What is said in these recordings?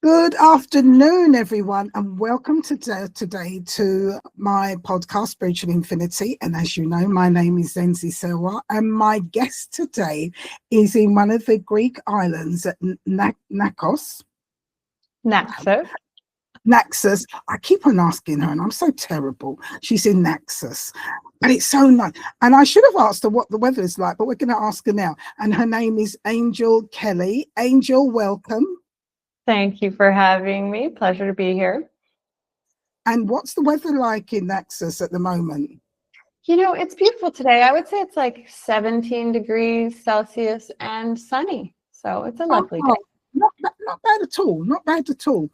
Good afternoon, everyone, and welcome today to my podcast, Spiritual Infinity. And as you know, my name is Angell, and my guest today is in one of the Greek islands at Naxos. Naxos. I keep on asking her, and I'm so terrible. She's in Naxos, and it's so nice. And I should have asked her what the weather is like, but we're going to ask her now. And her name is Angell Kelly. Angell, welcome. Thank you for having me. Pleasure to be here. And what's the weather like in Naxos at the moment? You know, it's beautiful today. I would say it's like 17 degrees Celsius and sunny. So it's a lovely day. Not bad at all. Not bad at all.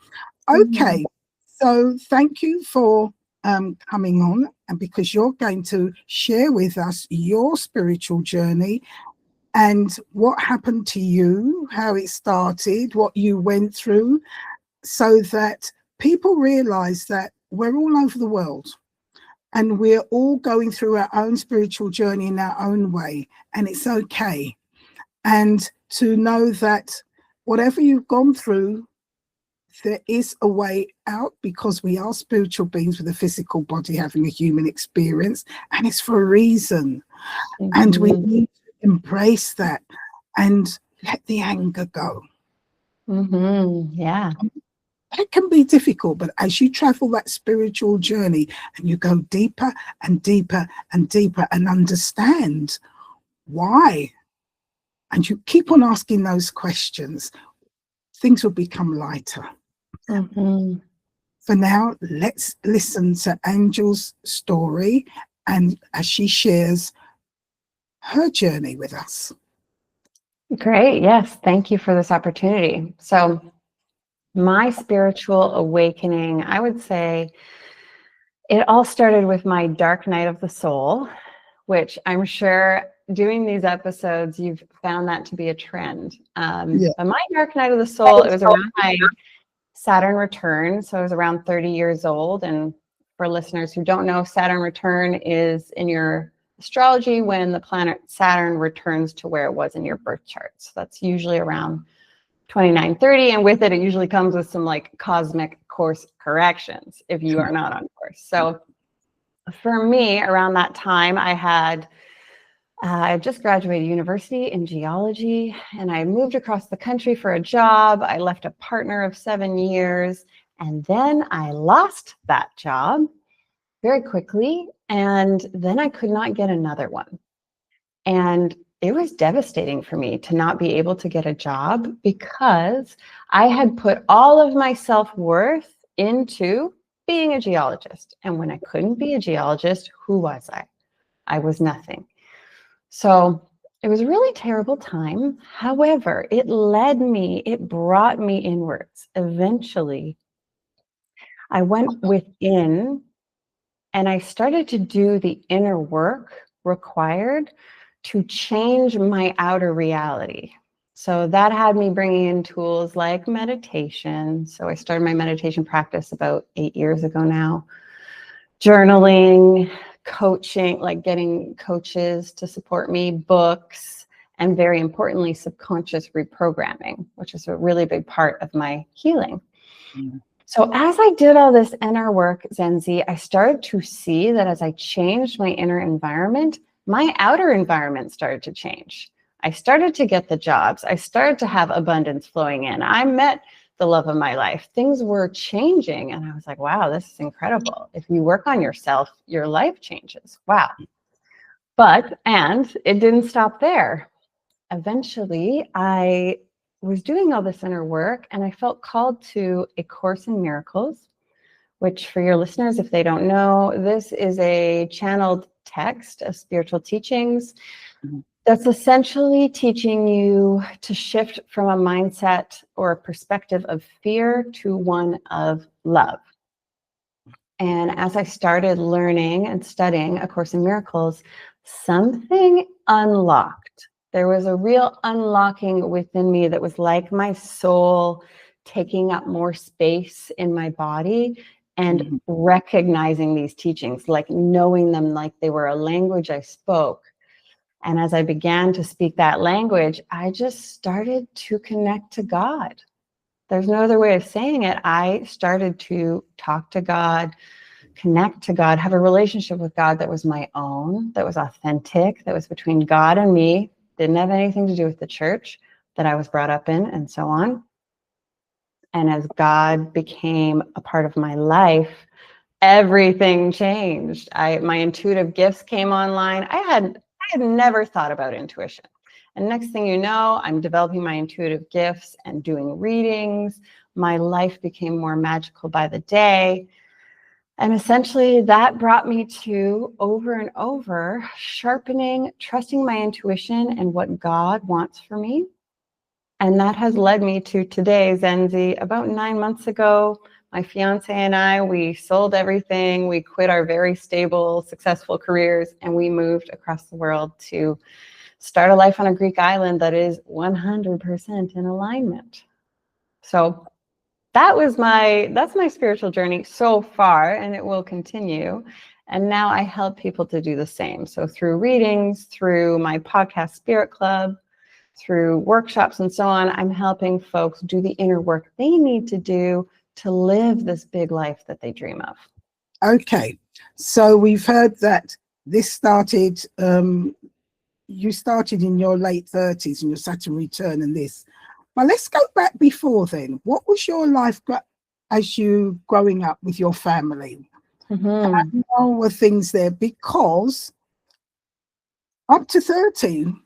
Okay. So thank you for coming on, and because you're going to share with us your spiritual journey and what happened to you, how it started, what you went through, so that people realize that we're all over the world and we're all going through our own spiritual journey in our own way, and it's okay. And to know that whatever you've gone through, there is a way out, because we are spiritual beings with a physical body having a human experience, and it's for a reason. And we need embrace that and let the anger go. Yeah. It can be difficult, but as you travel that spiritual journey and you go deeper and deeper and deeper and understand why, and you keep on asking those questions, things will become lighter. For now, let's listen to Angell's story, and as she shares her journey with us. Great. Yes. Thank you for this opportunity. So my spiritual awakening, I would say it all started with my dark night of the soul, which I'm sure doing these episodes, you've found that to be a trend. But my dark night of the soul, it was around my Saturn return. So I was around 30 years old. And for listeners who don't know, Saturn return is in your astrology when the planet Saturn returns to where it was in your birth chart. So that's usually around 29-30, and with it usually comes with some like cosmic course corrections if you are not on course. So for me, around that time, I just graduated university in geology, and I moved across the country for a job. I left a partner of 7 years, and then I lost that job very quickly, and then I could not get another one. And it was devastating for me to not be able to get a job, because I had put all of my self-worth into being a geologist. And when I couldn't be a geologist, who was I? I was nothing. So it was a really terrible time. However, it brought me inwards. Eventually, I went within and I started to do the inner work required to change my outer reality. So that had me bringing in tools like meditation. So I started my meditation practice about 8 years ago now. Journaling, coaching, like getting coaches to support me, books, and very importantly, subconscious reprogramming, which is a really big part of my healing. So as I did all this inner work, Zenzi, I started to see that as I changed my inner environment, my outer environment started to change. I started to get the jobs. I started to have abundance flowing in. I met the love of my life. Things were changing. And I was like, wow, this is incredible. If you work on yourself, your life changes. Wow. And it didn't stop there. Eventually, I was doing all this inner work, and I felt called to A Course in Miracles, which, for your listeners, if they don't know, this is a channeled text of spiritual teachings that's essentially teaching you to shift from a mindset or a perspective of fear to one of love. And as I started learning and studying A Course in Miracles, something unlocked. There was a real unlocking within me that was like my soul taking up more space in my body and recognizing these teachings, like knowing them like they were a language I spoke. And as I began to speak that language, I just started to connect to God. There's no other way of saying it. I started to talk to God, connect to God, have a relationship with God that was my own, that was authentic, that was between God and me, didn't have anything to do with the church that I was brought up in, and so on. And as God became a part of my life, everything changed. My intuitive gifts came online. I had never thought about intuition. And next thing you know, I'm developing my intuitive gifts and doing readings. My life became more magical by the day. And essentially that brought me to over and over sharpening, trusting my intuition and what God wants for me. And that has led me to today, Zenzi. About 9 months ago, my fiance and I, we sold everything. We quit our very stable, successful careers, and we moved across the world to start a life on a Greek island that is 100% in alignment. So that's my spiritual journey so far, and it will continue. And now I help people to do the same. So through readings, through my podcast, Spirit Club, through workshops and so on, I'm helping folks do the inner work they need to do to live this big life that they dream of. Okay, so we've heard that this started, you started in your late 30s and your Saturn return and this. But let's go back before then. What was your life as you growing up with your family? Mm-hmm. How were things there? Because up to 13,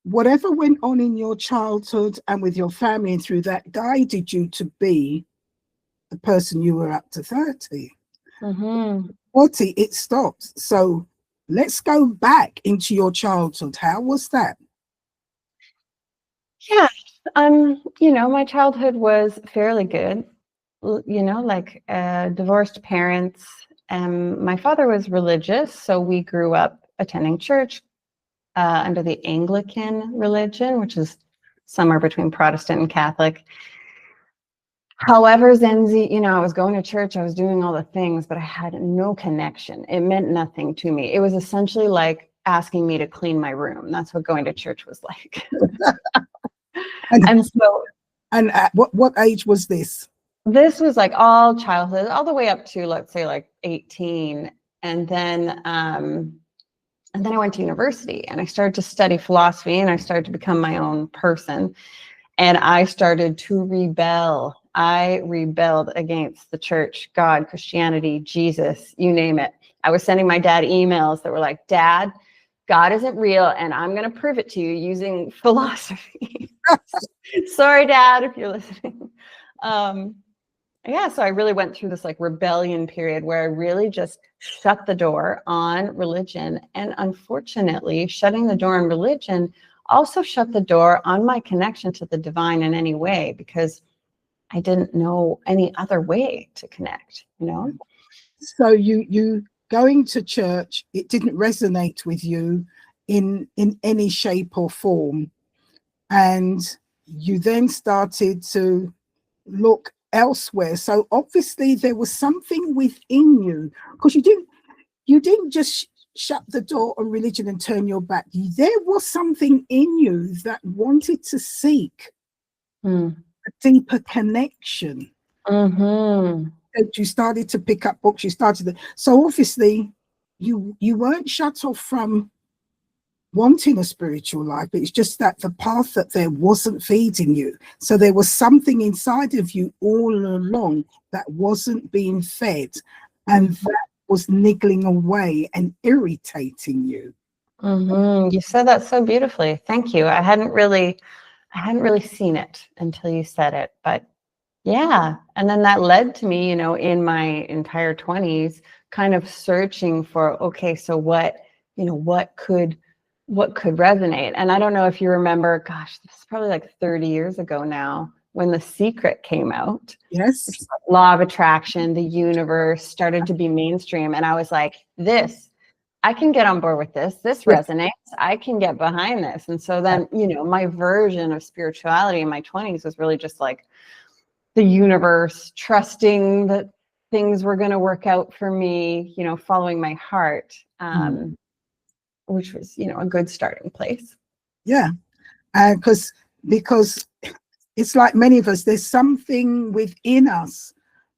whatever went on in your childhood and with your family and through that guided you to be the person you were up to 30. Mm-hmm. 40, it stopped. So let's go back into your childhood. How was that? Yeah. My childhood was fairly good. Like divorced parents. My father was religious, so we grew up attending church under the Anglican religion, which is somewhere between Protestant and Catholic. However, Zenzi, I was going to church, I was doing all the things, but I had no connection. It meant nothing to me. It was essentially like asking me to clean my room. That's what going to church was like. And at what age was this? This was like all childhood, all the way up to, let's say, like 18. And then I went to university and I started to study philosophy and I started to become my own person. And I started to rebel. I rebelled against the church, God, Christianity, Jesus, you name it. I was sending my dad emails that were like, Dad, God isn't real, and I'm going to prove it to you using philosophy. Sorry, Dad, if you're listening. So I really went through this like rebellion period where I really just shut the door on religion. And unfortunately, shutting the door on religion also shut the door on my connection to the divine in any way, because I didn't know any other way to connect, So you going to church, it didn't resonate with you in any shape or form. And you then started to look elsewhere. So obviously there was something within you, because you didn't just shut the door on religion and turn your back. There was something in you that wanted to seek a deeper connection. Mm-hmm. You started to pick up books. So obviously you weren't shut off from wanting a spiritual life. It's just that the path that there wasn't feeding you. So there was something inside of you all along that wasn't being fed, and that was niggling away and irritating you. Mm-hmm. You said that so beautifully. Thank you. I hadn't really seen it until you said it, but yeah. And then that led to me, in my entire 20s, kind of searching for, okay, so what could resonate? And I don't know if you remember, gosh, this is probably like 30 years ago now, when The Secret came out. Yes. Law of attraction, the universe started to be mainstream. And I was like, I can get on board with this. This resonates. I can get behind this. And so then, my version of spirituality in my 20s was really just like the universe, trusting that things were going to work out for me, following my heart, which was, a good starting place. Yeah. Because It's like many of us, there's something within us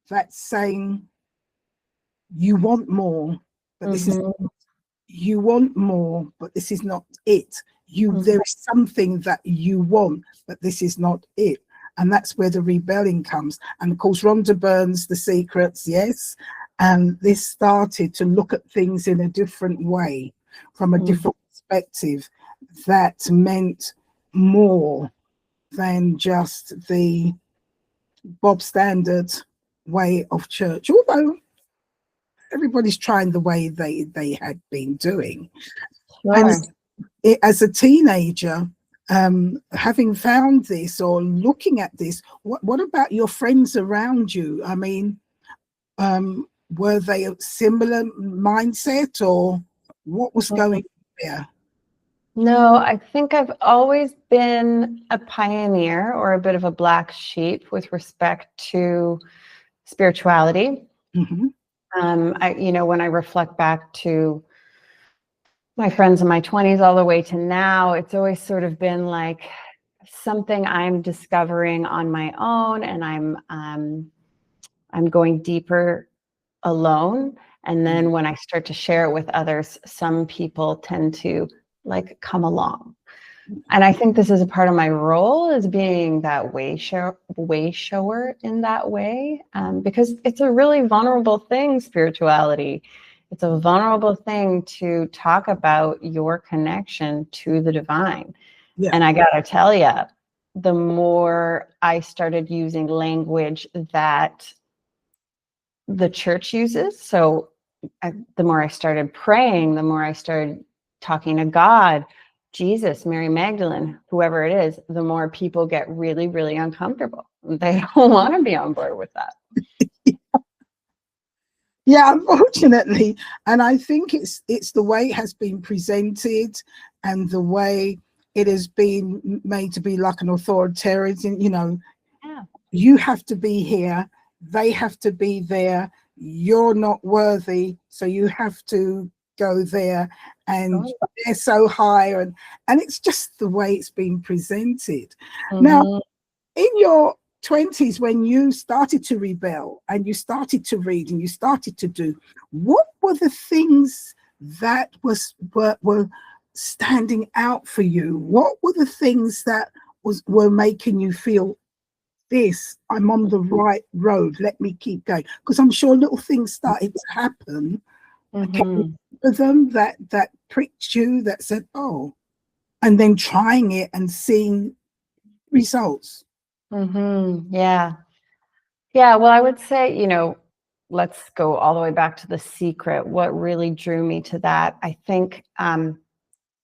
that's saying, you want more, but this is, you want more, but this is not it. There is something that you want, but this is not it. And that's where the rebelling comes. And of course, Rhonda Byrne's The Secrets, yes. And this started to look at things in a different way, from a different perspective, that meant more than just the Bob Standard way of church, although everybody's trying the way they had been doing. Sure. And as a teenager, having found this or looking at this, what about your friends around you? I mean, were they a similar mindset, or what was going on there? No, I think I've always been a pioneer or a bit of a black sheep with respect to spirituality. When I reflect back to my friends in my 20s all the way to now, it's always sort of been like something I'm discovering on my own, and I'm going deeper alone. And then when I start to share it with others, some people tend to like come along. And I think this is a part of my role, as being that way shower in that way, because it's a really vulnerable thing, spirituality. It's a vulnerable thing to talk about your connection to the divine. Yeah. And I gotta tell you, the more I started using language that the church uses, so the more I started praying, the more I started talking to God, Jesus, Mary Magdalene, whoever it is, the more people get really, really uncomfortable. They don't want to be on board with that. Yeah, unfortunately. And I think it's the way it has been presented and the way it has been made to be like an authoritarian, you have to be here, they have to be there, you're not worthy, so you have to go there, and they're so high, and it's just the way it's been presented. Now, in your 20s, when you started to rebel and you started to read and you started to do, what were the things that were standing out for you? What were the things that were making you feel, this, I'm on the right road, let me keep going? Because I'm sure little things started to happen for them that pricked you, that said, oh, and then trying it and seeing results. Yeah. Well, I would say, let's go all the way back to The Secret. What really drew me to that, I think,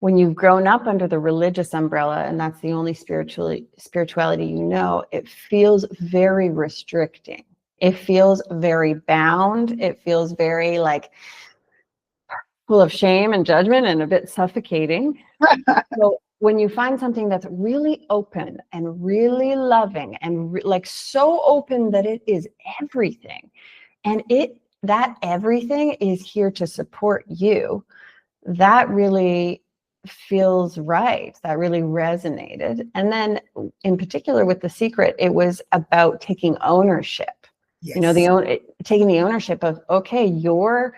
when you've grown up under the religious umbrella and that's the only spirituality it feels very restricting. It feels very bound. It feels very like full of shame and judgment and a bit suffocating. So when you find something that's really open and really loving and like so open that it is everything, and that everything is here to support you, that really feels right. That really resonated. And then in particular with The Secret, it was about taking ownership. Yes. Taking the ownership of, okay, you are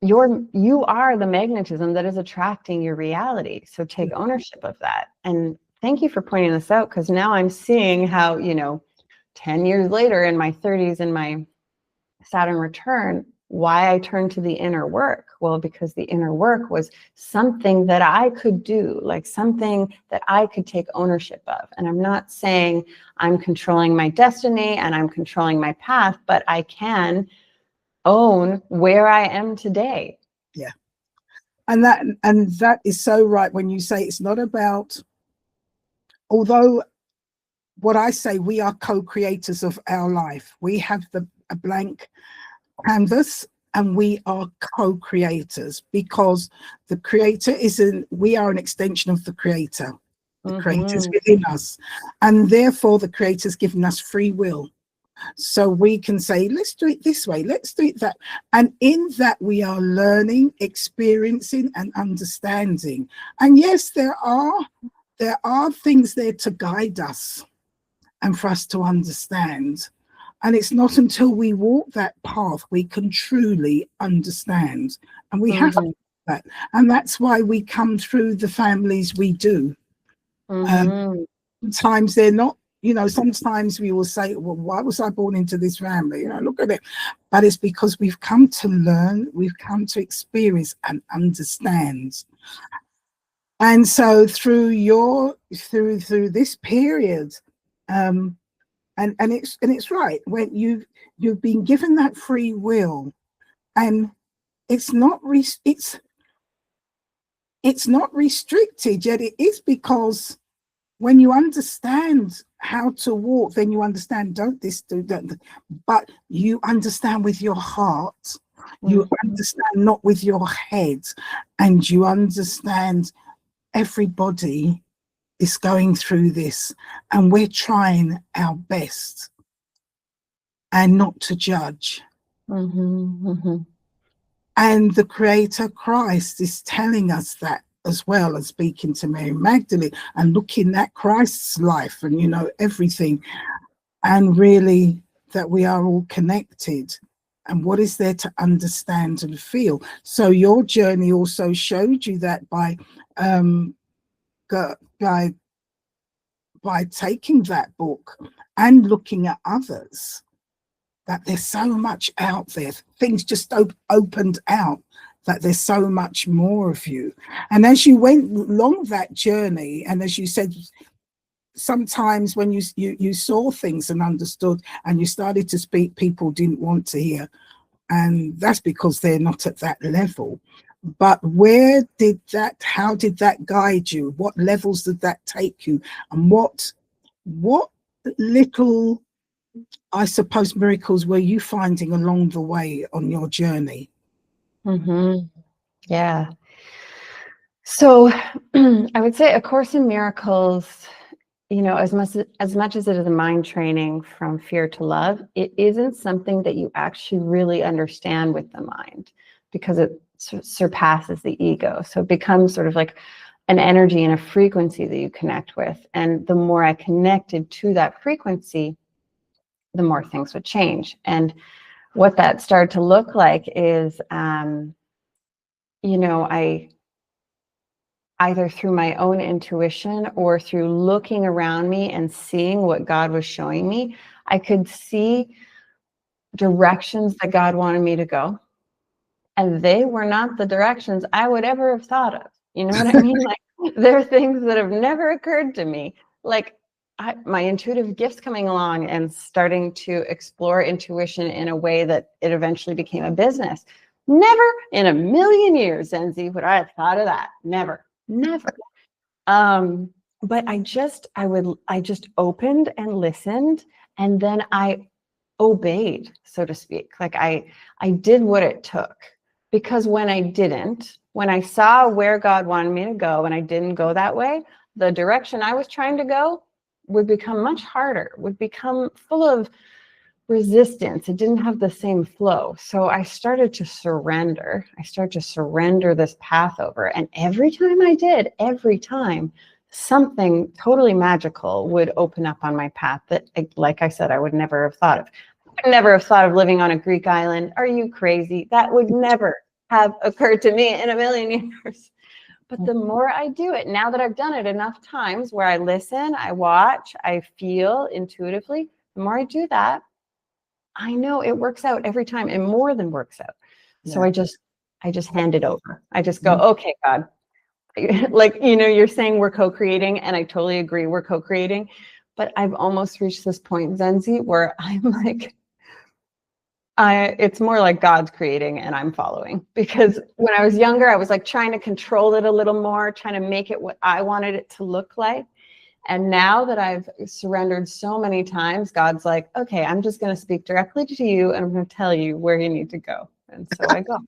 the magnetism that is attracting your reality. So take ownership of that. And thank you for pointing this out, because now I'm seeing how, 10 years later in my 30s in my Saturn return, why I turned to the inner work. Well, because the inner work was something that I could do, like something that I could take ownership of. And I'm not saying I'm controlling my destiny and I'm controlling my path, but I can own where I am today. Yeah. And that is so right when you say it's not about, although what I say, we are co-creators of our life. We have a blank canvas and we are co-creators, because the creator we are an extension of the creator. The creator is within us, and therefore the creator's given us free will. So we can say, let's do it this way, let's do it that. And in that we are learning, experiencing and understanding. And yes, there are things there to guide us. and for us to understand. And it's not until we walk that path we can truly understand. And we have to do that. And that's why we come through the families we do. Sometimes they're not, sometimes we will say, well, why was I born into this family? Look at it. But it's because we've come to learn, we've come to experience and understand. And so through this period, and it's right, when you've been given that free will, and it's not restricted, yet it is, because when you understand how to walk, then you understand, don't this, do that, but you understand with your heart, you understand not with your head, and you understand everybody is going through this, and we're trying our best and not to judge. And the Creator Christ is telling us that, as well as speaking to Mary Magdalene and looking at Christ's life and everything, and really that we are all connected, and what is there to understand and feel. So your journey also showed you that by taking that book and looking at others, that there's so much out there. Things just opened out, that there's so much more of you. And as you went along that journey, and as you said, sometimes when you saw things and understood and you started to speak, people didn't want to hear, and that's because they're not at that level. But how did that guide you? What levels did that take you? And what little, I suppose, miracles were you finding along the way on your journey? Yeah. So I would say A Course in Miracles, as much as it is a mind training from fear to love, it isn't something that you actually really understand with the mind, because it surpasses the ego. So it becomes sort of like an energy and a frequency that you connect with. And the more I connected to that frequency, the more things would change. And what that started to look like is, I either through my own intuition or through looking around me and seeing what God was showing me, I could see directions that God wanted me to go. And they were not the directions I would ever have thought of. You know what I mean? Like, there are things that have never occurred to me. Like my intuitive gifts coming along and starting to explore intuition in a way that it eventually became a business. Never in a million years, Zenzi, would I have thought of that. Never. But I just opened and listened, and then I obeyed, so to speak. Like I did what it took, because when I saw where God wanted me to go and I didn't go that way, the direction I was trying to go would become much harder, would become full of resistance. It didn't have the same flow. So I started to surrender. This path over. And every time something totally magical would open up on my path that, like I said, I would never have thought of. I would never have thought of living on a Greek island. Are you crazy? That would never have occurred to me in a million years. But the more I do it, now that I've done it enough times where I listen, I watch, I feel intuitively, the more I do that, I know it works out every time, and more than works out. Yeah. So I just hand it over. I just go, okay, God, like, you're saying we're co-creating, and I totally agree, we're co-creating, but I've almost reached this point, Zenzi, where I'm like, it's more like God's creating and I'm following. Because when I was younger, I was like trying to control it a little more, trying to make it what I wanted it to look like. And now that I've surrendered so many times, God's like, okay, I'm just going to speak directly to you, and I'm going to tell you where you need to go. And so I go.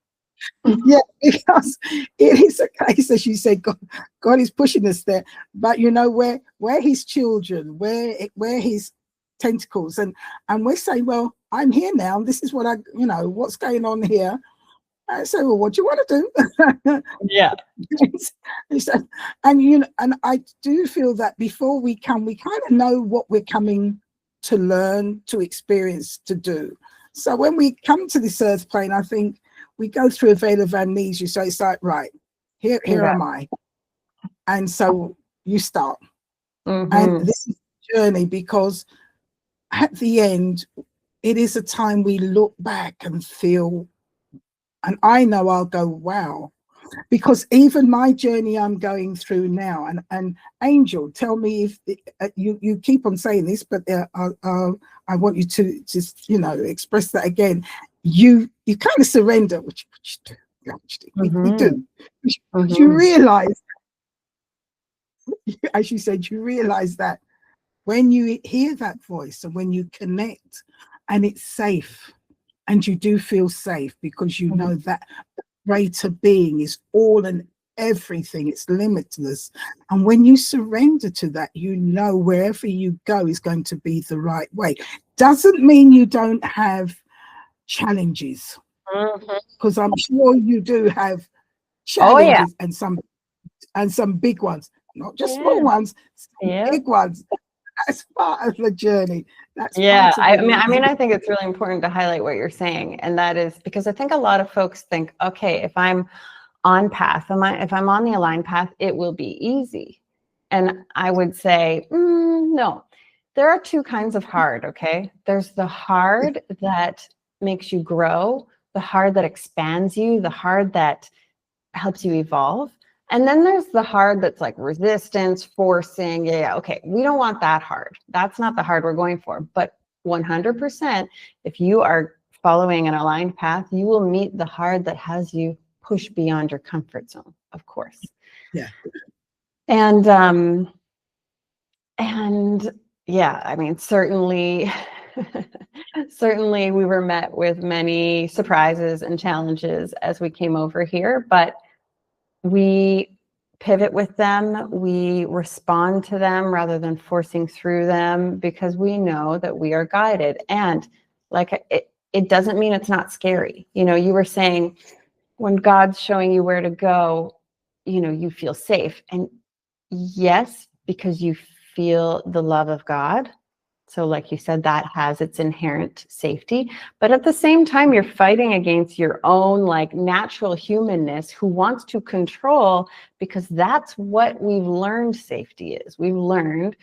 Yeah, because it is a case, as you said, God is pushing us there. But we're his children, we're his tentacles, and we're saying, well, I'm here now. This is what what's going on here. I say, well, what do you want to do? Yeah. And I do feel that before we come, we kind of know what we're coming to learn, to experience, to do. So when we come to this earth plane, I think we go through a veil of amnesia. So it's like, right, here Yeah. am I. And so you start. Mm-hmm. And this is a journey, because at the end, it is a time we look back and feel, and I know I'll go, wow, because even my journey I'm going through now, and Angel, tell me if you keep on saying this, but I want you to just express that again. You kind of surrender, which you do, actually. We do. You realize, as you said, you realize that when you hear that voice and when you connect, and it's safe, and you do feel safe, because you know that greater being is all and everything, it's limitless. And when you surrender to that, you know wherever you go is going to be the right way. Doesn't mean you don't have challenges, because I'm sure you do have challenges, and some big ones, not just small ones, big ones. That's part of the journey. That's part of I mean, I think it's really important to highlight what you're saying, and that is because I think a lot of folks think, okay, if I'm on path, if I'm on the aligned path, it will be easy. And I would say, no. There are two kinds of hard, okay? There's the hard that makes you grow, the hard that expands you, the hard that helps you evolve. And then there's the hard that's like resistance, forcing. Yeah, okay. We don't want that hard. That's not the hard we're going for. But 100%, if you are following an aligned path, you will meet the hard that has you push beyond your comfort zone, of course. Yeah. And yeah, I mean, certainly we were met with many surprises and challenges as we came over here, but we pivot with them, we respond to them rather than forcing through them, because we know that we are guided. And like it doesn't mean it's not scary. You know, you were saying when God's showing you where to go, you know, you feel safe. And yes, because you feel the love of God. So like you said, that has its inherent safety. But at the same time, you're fighting against your own like natural humanness who wants to control, because that's what we've learned safety is. We've learned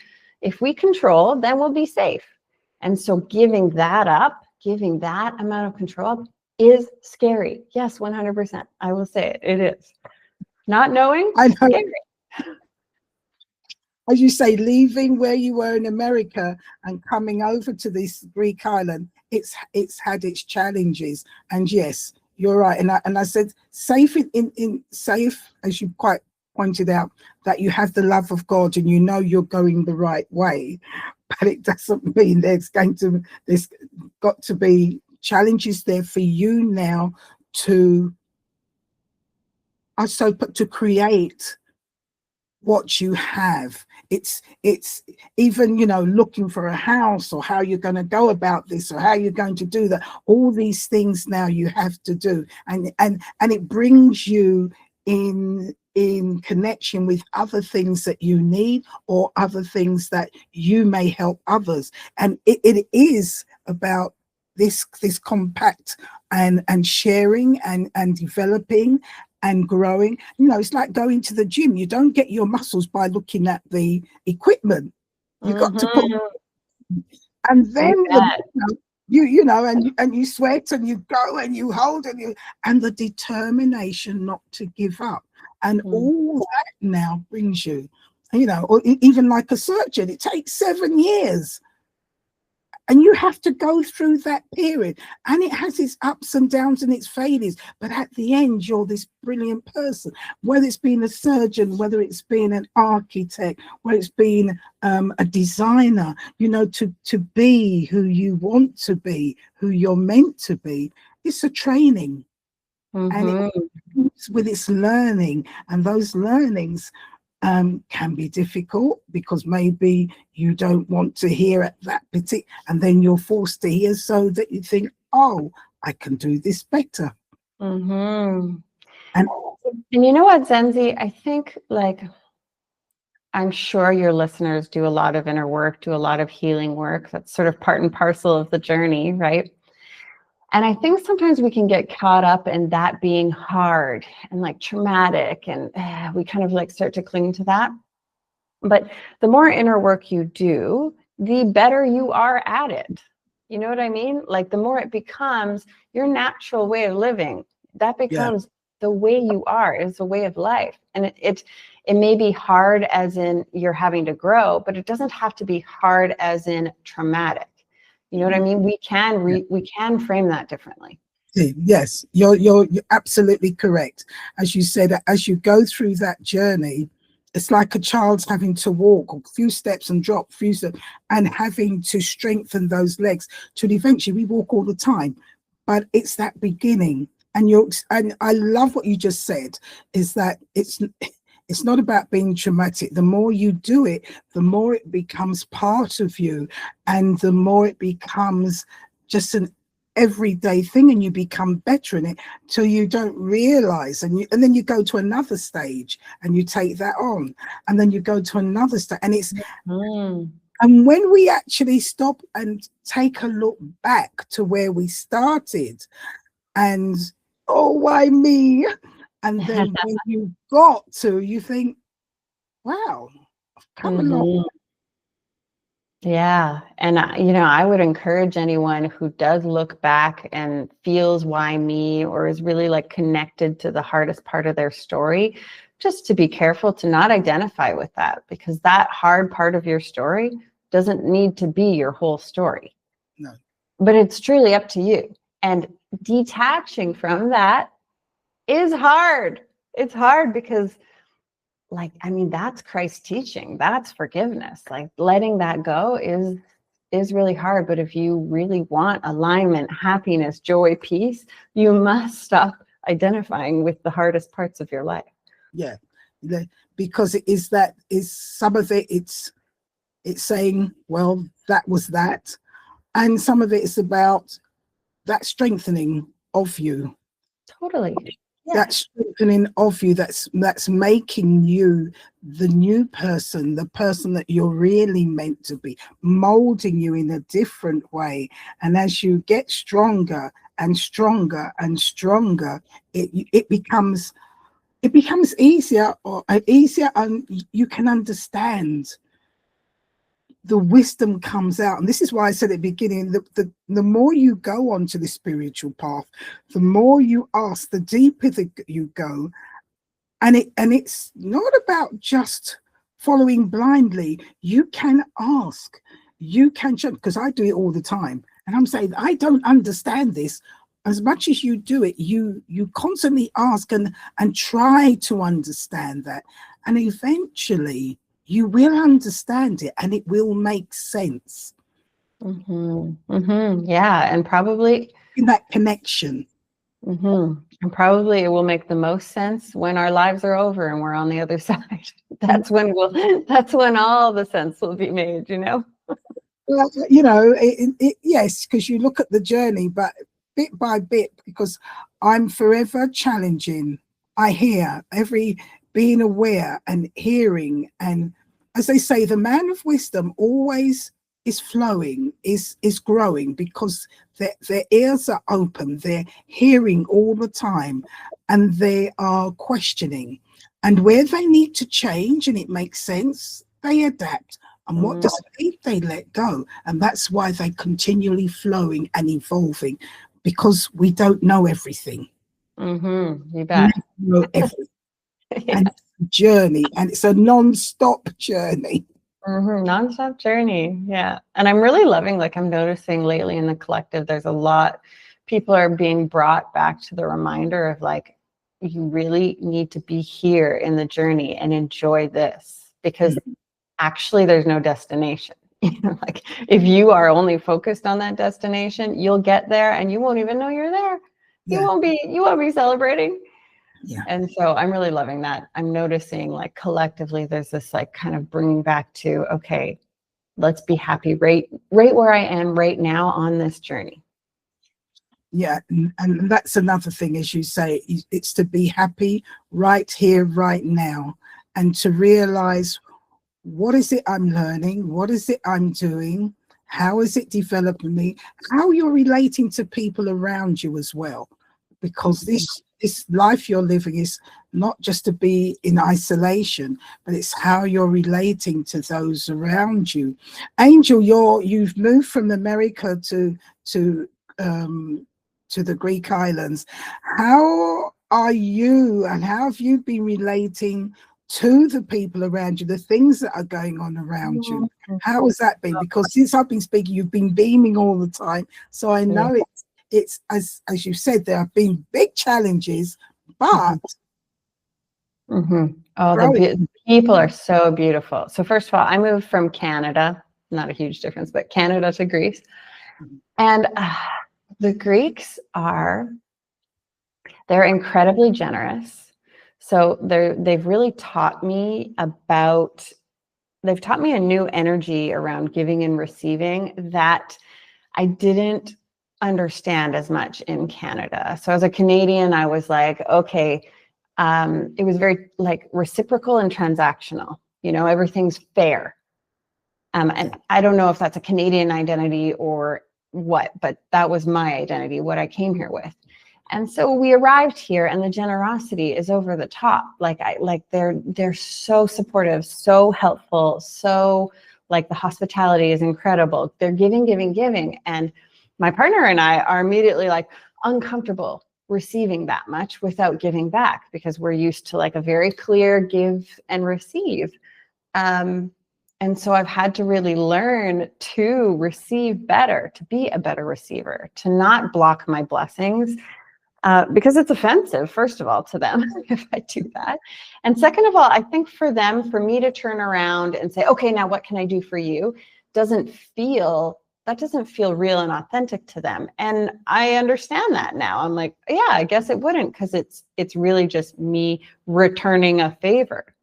if we control, then we'll be safe. And so giving that up, giving that amount of control up is scary. Yes, 100%. I will say it. It is. Not knowing, I know. scary. As you say, leaving where you were in America and coming over to this Greek island, it's had its challenges. And yes, you're right. And I said safe in safe, as you quite pointed out, that you have the love of God and you know you're going the right way. But it doesn't mean there's got to be challenges there for you now to create what you have. It's even looking for a house, or how you're going to go about this, or how you're going to do that. All these things now you have to do, and it brings you in connection with other things that you need, or other things that you may help others. And it is about this compact and sharing and developing and growing. It's like going to the gym. You don't get your muscles by looking at the equipment. You got to put, and then and you sweat and you go and you hold and the determination not to give up, and all that now brings you, or even like a surgeon, it takes 7 years. And you have to go through that period, and it has its ups and downs and its failures. But at the end, you're this brilliant person, whether it's been a surgeon, whether it's been an architect, whether it's been a designer, to be who you want to be, who you're meant to be. It's a training. And it comes with its learning, and those learnings can be difficult, because maybe you don't want to hear at that particular, and then you're forced to hear, so that you think, oh, I can do this better. And you know what, Zenzi, I think like I'm sure your listeners do a lot of inner work, do a lot of healing work. That's sort of part and parcel of the journey, right? And I think sometimes we can get caught up in that being hard and like traumatic, and we kind of like start to cling to that. But the more inner work you do, the better you are at it. You know what I mean? Like the more it becomes your natural way of living, that Yeah, becomes the way you are, is a way of life. And it may be hard as in you're having to grow, but it doesn't have to be hard as in traumatic. You know what I mean? We can frame that differently. yes, you're absolutely correct. As you say, that as you go through that journey, it's like a child's having to walk a few steps and drop few steps, and having to strengthen those legs till eventually we walk all the time. But it's that beginning, and I love what you just said, is that it's not about being traumatic. The more you do it, the more it becomes part of you, and the more it becomes just an everyday thing, and you become better in it till you don't realize, and then you go to another stage and you take that on, and then you go to another stage, and it's Mm. and when we actually stop and take a look back to where we started, and oh, why me? And then when you got to, you think, wow, I've come along. Mhm. Yeah. And, I would encourage anyone who does look back and feels why me, or is really like connected to the hardest part of their story, just to be careful to not identify with that, because that hard part of your story doesn't need to be your whole story, No, but it's truly up to you. And detaching from that is hard. It's hard because, like, I mean, that's Christ's teaching. That's forgiveness. Like letting that go is really hard. But if you really want alignment, happiness, joy, peace, you must stop identifying with the hardest parts of your life. yeah, because it is that is some of it. It's saying, well, that was that, and some of it is about that strengthening of you, Totally. that Yes. strengthening of you, that's making you the new person, the person that you're really meant to be, molding you in a different way. And as you get stronger and stronger and stronger, it becomes easier, or easier, and you can understand. The wisdom comes out, and this is why I said at the beginning, the more you go onto the spiritual path, the more you ask, the deeper you go. And it's not about just following blindly. You can ask, you can check, because I do it all the time, and I'm saying, I don't understand this. As much as you do it, you constantly ask and try to understand that, and eventually you will understand it, and it will make sense Yeah. And probably in that connection. And probably it will make the most sense when our lives are over and we're on the other side. That's when all the sense will be made. Well, yes, because you look at the journey, but bit by bit, because I'm forever challenging. I hear every being aware and hearing, and as they say, the man of wisdom always is flowing, is growing, because their ears are open, they're hearing all the time, and they are questioning. And where they need to change and it makes sense, they adapt. And what does they let go? And that's why they continually flowing and evolving, because we don't know everything. You We bet. never know everything. Yeah. And it's a journey, and it's a non-stop journey. Nonstop journey. Yeah. And I'm really loving, like I'm noticing lately in the collective, there's a lot, people are being brought back to the reminder of like, you really need to be here in the journey and enjoy this, because actually there's no destination. Like if you are only focused on that destination, you'll get there and you won't even know you're there. Yeah, You won't be celebrating. yeah, And so I'm really loving that. I'm noticing like collectively there's this like kind of bringing back to, okay, let's be happy right where I am right now on this journey. yeah. And that's another thing, as you say, it's to be happy right here, right now, and to realize what is it I'm learning? What is it I'm doing? How is it developing me? How you're relating to people around you as well. Because this life you're living is not just to be in isolation, but it's how you're relating to those around you. Angel, you've moved from America to the Greek islands. How are you, and how have you been relating to the people around you, the things that are going on around you? How has that been? Because since I've been speaking, you've been beaming all the time, so I know it's as you said, there have been big challenges, but oh, the people are so beautiful. So first of all, I moved from Canada, not a huge difference, but Canada to Greece, and the Greeks they're incredibly generous. So they've really taught me they've taught me a new energy around giving and receiving that I didn't understand as much in Canada. So as a Canadian, I was like, okay, it was very like reciprocal and transactional, everything's fair. And I don't know if that's a Canadian identity or what, but that was my identity, what I came here with. And so we arrived here and the generosity is over the top. They're so supportive, so helpful, so like the hospitality is incredible. They're giving. And my partner and I are immediately like uncomfortable receiving that much without giving back because we're used to like a very clear give and receive. And so I've had to really learn to receive better, to be a better receiver, to not block my blessings. Because it's offensive, first of all, to them if I do that. And second of all, I think for me to turn around and say, okay, now what can I do for you? Doesn't feel real and authentic to them. And I understand that now. I'm like, yeah, I guess it wouldn't, because it's really just me returning a favor.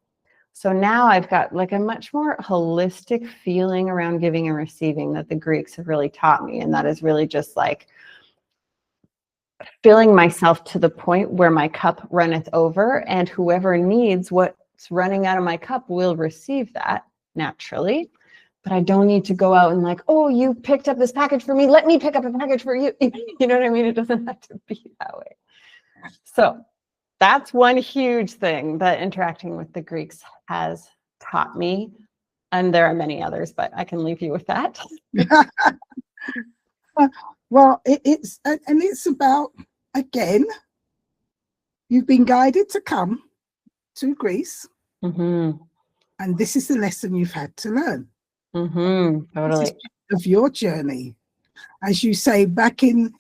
So now I've got like a much more holistic feeling around giving and receiving that the Greeks have really taught me. And that is really just like filling myself to the point where my cup runneth over, and whoever needs what's running out of my cup will receive that naturally. But I don't need to go out and like, oh, you picked up this package for me, let me pick up a package for you. You know what I mean? It doesn't have to be that way. So that's one huge thing that interacting with the Greeks has taught me. And there are many others, but I can leave you with that. Well, it's about, again, you've been guided to come to Greece, and this is the lesson you've had to learn. Totally. This is of your journey, as you say, back in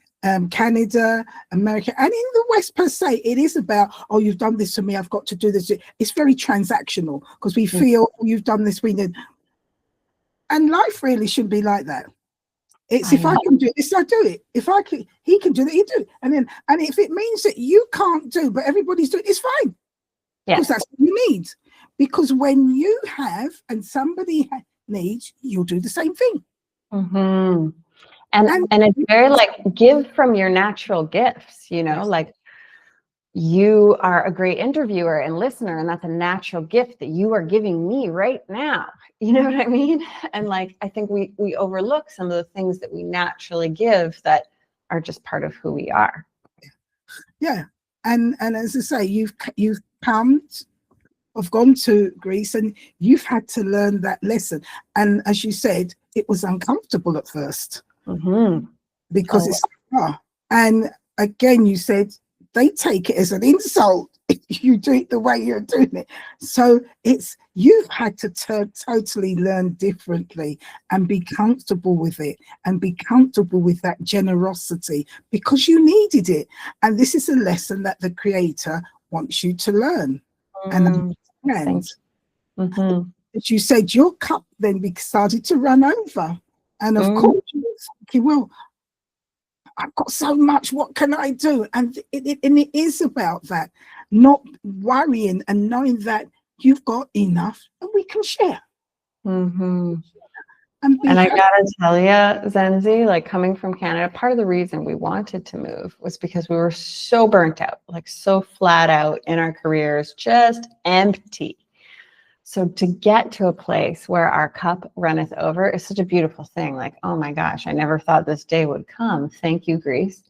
Canada, America, and in the West per se, it is about, oh, you've done this for me, I've got to do this. It's very transactional because we feel, oh, you've done this, we need, and life really shouldn't be like that. It's if I can do this, I do it. If I can, he can do that, he do it. And if it means that you can't do, but everybody's doing, it's fine. Because that's what you need. Because when you have and somebody needs, you'll do the same thing. And it's very like give from your natural gifts, like you are a great interviewer and listener, and that's a natural gift that you are giving me right now. You know what I mean? And like, I think we overlook some of the things that we naturally give that are just part of who we are. Yeah. And as I say, you've come, I've gone to Greece, and you've had to learn that lesson. And as you said, it was uncomfortable at first because it's and again, you said they take it as an insult if you do it the way you're doing it. So you've had to totally learn differently and be comfortable with it and be comfortable with that generosity because you needed it. And this is a lesson that the Creator wants you to learn. And as you said, your cup then started to run over. And of course, you were thinking, well, I've got so much, what can I do? And it is about that, not worrying and knowing that you've got enough and we can share. And I gotta tell you, Zenzi, like coming from Canada, part of the reason we wanted to move was because we were so burnt out, like so flat out in our careers, just empty. So to get to a place where our cup runneth over is such a beautiful thing. Like, oh my gosh, I never thought this day would come. Thank you, Greece.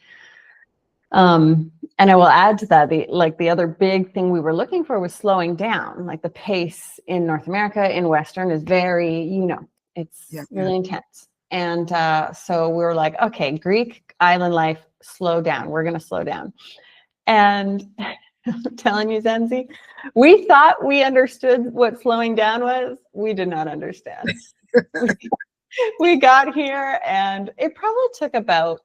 And I will add to that, the other big thing we were looking for was slowing down. Like the pace in North America, in Western, is very, it's really intense. And so we were like, okay, Greek island life, slow down. We're going to slow down. And I'm telling you, Zenzi, we thought we understood what slowing down was. We did not understand. We got here, and it probably took about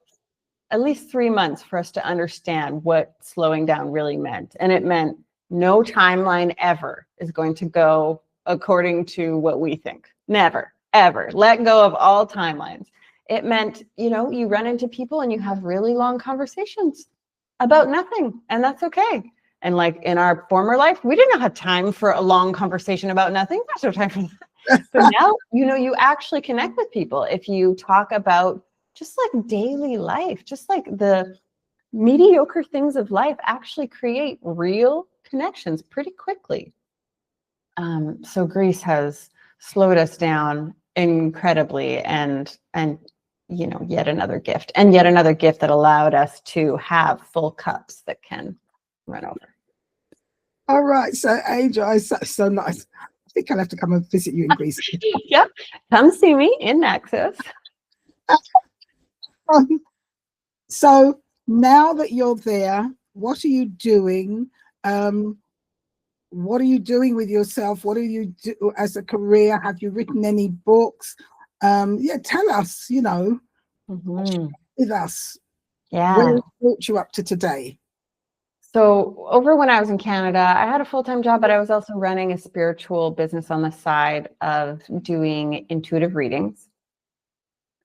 at least 3 months for us to understand what slowing down really meant. And it meant no timeline ever is going to go according to what we think. Never, ever. Let go of all timelines. It meant, you run into people and you have really long conversations about nothing, and that's okay. And like in our former life, we didn't have time for a long conversation about nothing. There's no time for that. But now, you actually connect with people if you talk about just like daily life, just like the mediocre things of life actually create real connections pretty quickly. So Greece has slowed us down incredibly, and yet another gift that allowed us to have full cups that can run over. All right, so Angel, so nice. I think I'll have to come and visit you in Greece. Yep, come see me in Naxos. So now that you're there, what are you doing? What are you doing with yourself? What do you do as a career? Have you written any books? Tell us, with us. Yeah. What brought you up to today? So over when I was in Canada, I had a full-time job, but I was also running a spiritual business on the side of doing intuitive readings.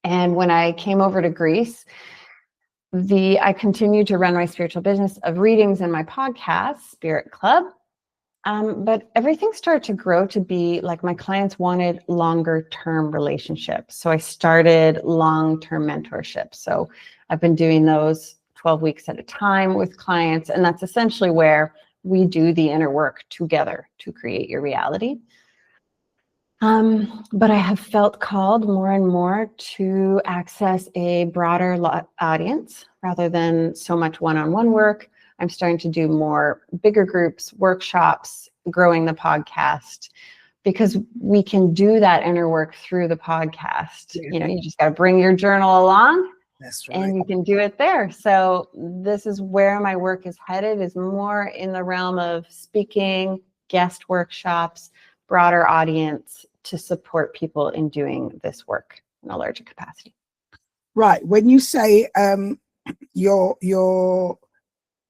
And when I came over to Greece, I continued to run my spiritual business of readings and my podcast, Spirit Club. But everything started to grow to be like my clients wanted longer term relationships. So I started long-term mentorship. So I've been doing those 12 weeks at a time with clients. And that's essentially where we do the inner work together to create your reality. But I have felt called more and more to access a broader audience rather than so much one-on-one work. I'm starting to do more bigger groups, workshops, growing the podcast, because we can do that inner work through the podcast. Yeah. You just got to bring your journal along. That's right. And you can do it there. So this is where my work is headed, is more in the realm of speaking, guest workshops, broader audience to support people in doing this work in a larger capacity. Right. When you say you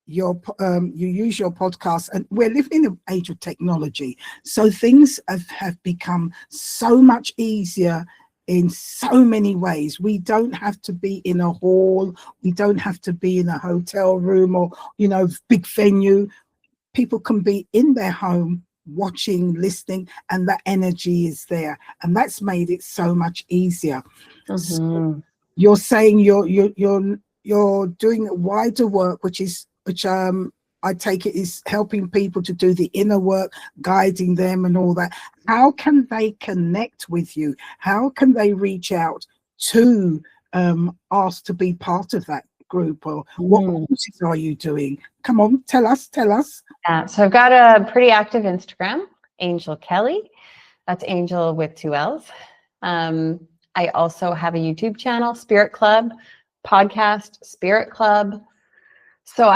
use your podcast, and we're living in an age of technology, so things have become so much easier in so many ways. We don't have to be in a hall, we don't have to be in a hotel room or big venue. People can be in their home watching, listening, and that energy is there, and that's made it so much easier. Mm-hmm. So you're saying you're doing wider work, which I take it is helping people to do the inner work, guiding them and all that. How can they connect with you? How can they reach out to ask to be part of that group? Or what courses are you doing? Come on, tell us. So I've got a pretty active Instagram, Angell Kelly. That's Angel with 2 L's. I also have a YouTube channel, Spirit Club, podcast, Spirit Club. So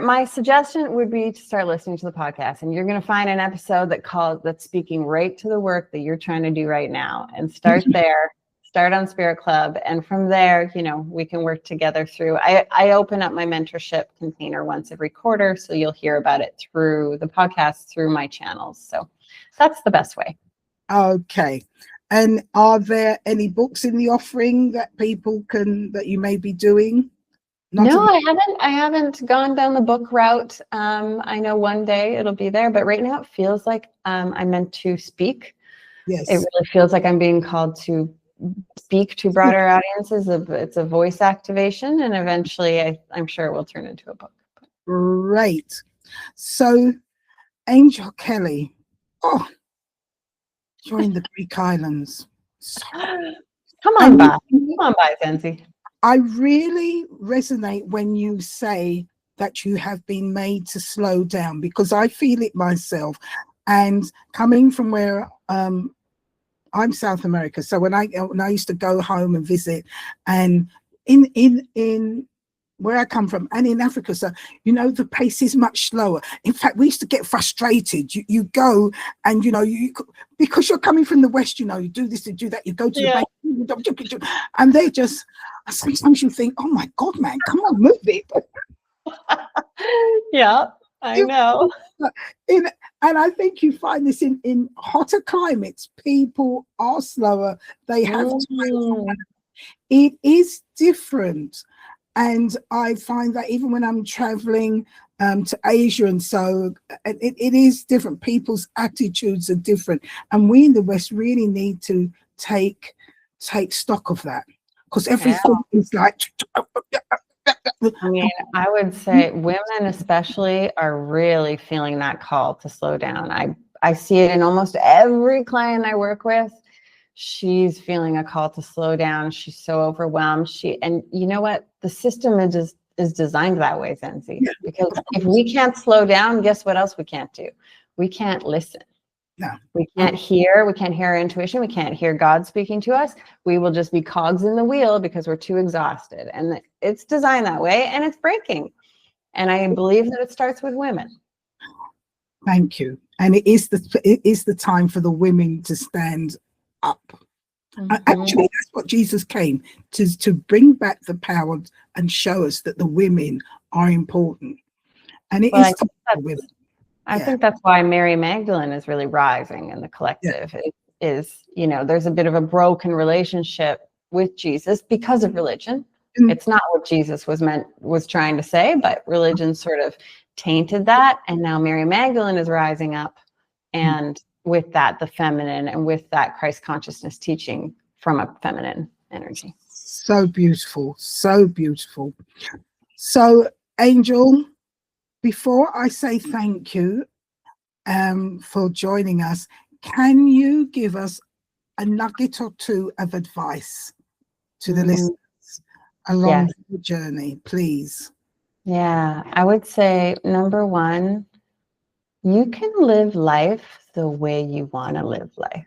my suggestion would be to start listening to the podcast, and you're going to find an episode that's speaking right to the work that you're trying to do right now, and start there, start on Spirit Club. And from there, we can work together through, I open up my mentorship container once every quarter. So you'll hear about it through the podcast, through my channels. So that's the best way. Okay. And are there any books in the offering that that you may be doing? No, I haven't gone down the book route. I know one day it'll be there, but right now it feels like I'm meant to speak. Yes. It really feels like I'm being called to speak to broader audiences. It's a voice activation, and eventually I'm sure it will turn into a book. Great. So, Angell Kelly, You're in the Greek islands. So, Come on by. Come on by, Zenzi. I really resonate when you say that you have been made to slow down, because I feel it myself. And coming from where I'm South America, so when I used to go home and visit, and in where I come from and in Africa, so the pace is much slower. In fact, we used to get frustrated. You go and you because you're coming from the West, you do this, you do that, you go to the bank, and they just sometimes you think, oh my God, man, come on, move it. Yeah, I know. And I think you find this in hotter climates, people are slower. They have time. It is different. And I find that even when I'm traveling to Asia and so, it is different. People's attitudes are different. And we in the West really need to take stock of that, because everything is like... I mean, I would say women especially are really feeling that call to slow down. I see it in almost every client I work with. She's feeling a call to slow down. She's so overwhelmed. And you know what? The system is designed that way, Zenzi. Yeah. Because if we can't slow down, guess what else we can't do? We can't listen. No. We can't hear. We can't hear our intuition. We can't hear God speaking to us. We will just be cogs in the wheel because we're too exhausted. And it's designed that way, and it's breaking. And I believe that it starts with women. Thank you. And it is the time for the women to stand up. Actually, that's what Jesus came to bring back the power and show us that the women are important. And it is women. I think that's why Mary Magdalene is really rising in the collective. It is, there's a bit of a broken relationship with Jesus because of religion. It's not what Jesus was trying to say, but religion sort of tainted that. And now Mary Magdalene is rising up, and with that, the feminine, and with that Christ consciousness teaching from a feminine energy. So beautiful, so beautiful. So, Angel, before I say thank you for joining us, can you give us a nugget or two of advice to the listeners along the journey, please? Yeah, I would say, number one, you can live life the way you want to live life.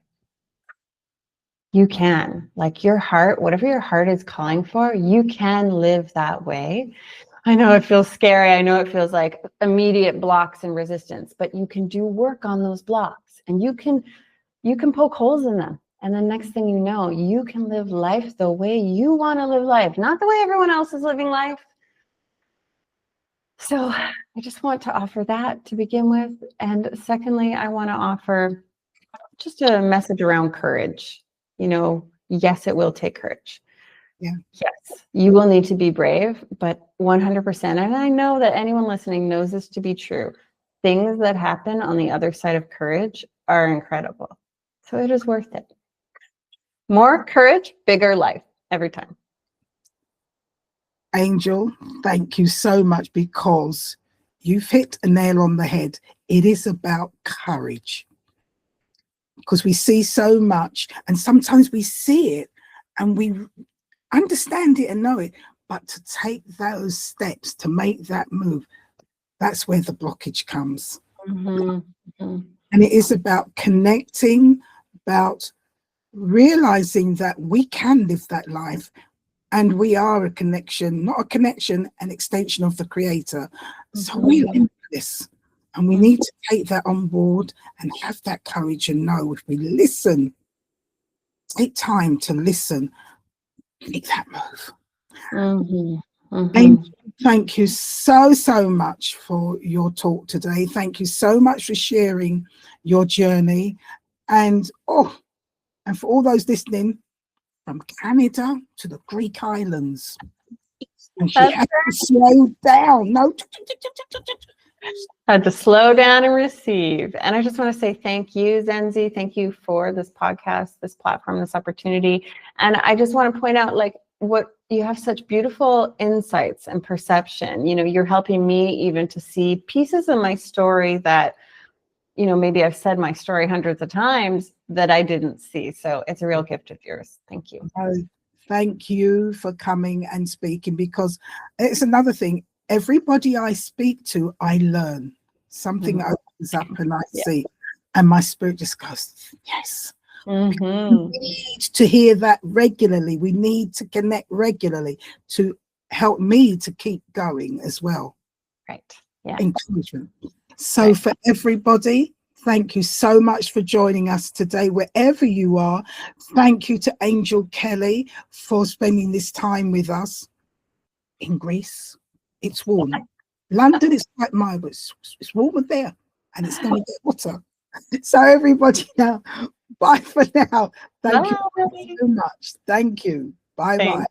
You can, like your heart, whatever your heart is calling for, you can live that way. I know it feels scary. I know it feels like immediate blocks and resistance, but you can do work on those blocks, and you can poke holes in them. And the next thing you know, you can live life the way you want to live life, not the way everyone else is living life. So I just want to offer that to begin with. And secondly, I want to offer just a message around courage. Yes, it will take courage. Yeah. Yes, you will need to be brave, but 100%. And I know that anyone listening knows this to be true. Things that happen on the other side of courage are incredible. So it is worth it. More courage, bigger life every time. Angel, thank you so much, because you've hit a nail on the head. It is about courage, because we see so much, and sometimes we see it and we understand it and know it, but to take those steps, to make that move, that's where the blockage comes. And it is about connecting, about realizing that we can live that life, and we are a connection, not a connection, an extension of the Creator. So we live this, and we need to take that on board and have that courage and know, if we listen, take time to listen, make that move. Thank you so much for your talk today. Thank you so much for sharing your journey, and for all those listening from Canada to the Greek islands. And she had to slow down. Had to slow down and receive. And I just want to say thank you, Zenzi. Thank you for this podcast, this platform, this opportunity. And I just want to point out, what you have such beautiful insights and perception. You're helping me even to see pieces of my story that, maybe I've said my story hundreds of times, that I didn't see. So it's a real gift of yours. Thank you. Oh, thank you for coming and speaking, because it's another thing. Everybody I speak to, I learn. Something opens up and I see, and my spirit just goes, yes. We need to hear that regularly. We need to connect regularly to help me to keep going as well. Right. Yeah. Encouragement. So for everybody, thank you so much for joining us today, wherever you are. Thank you to Angell Kelly for spending this time with us in Greece. It's warm. London is quite mild, but it's warmer there, and it's going to get hotter. So everybody now, bye for now. Thank you so much. Thank you. Bye bye.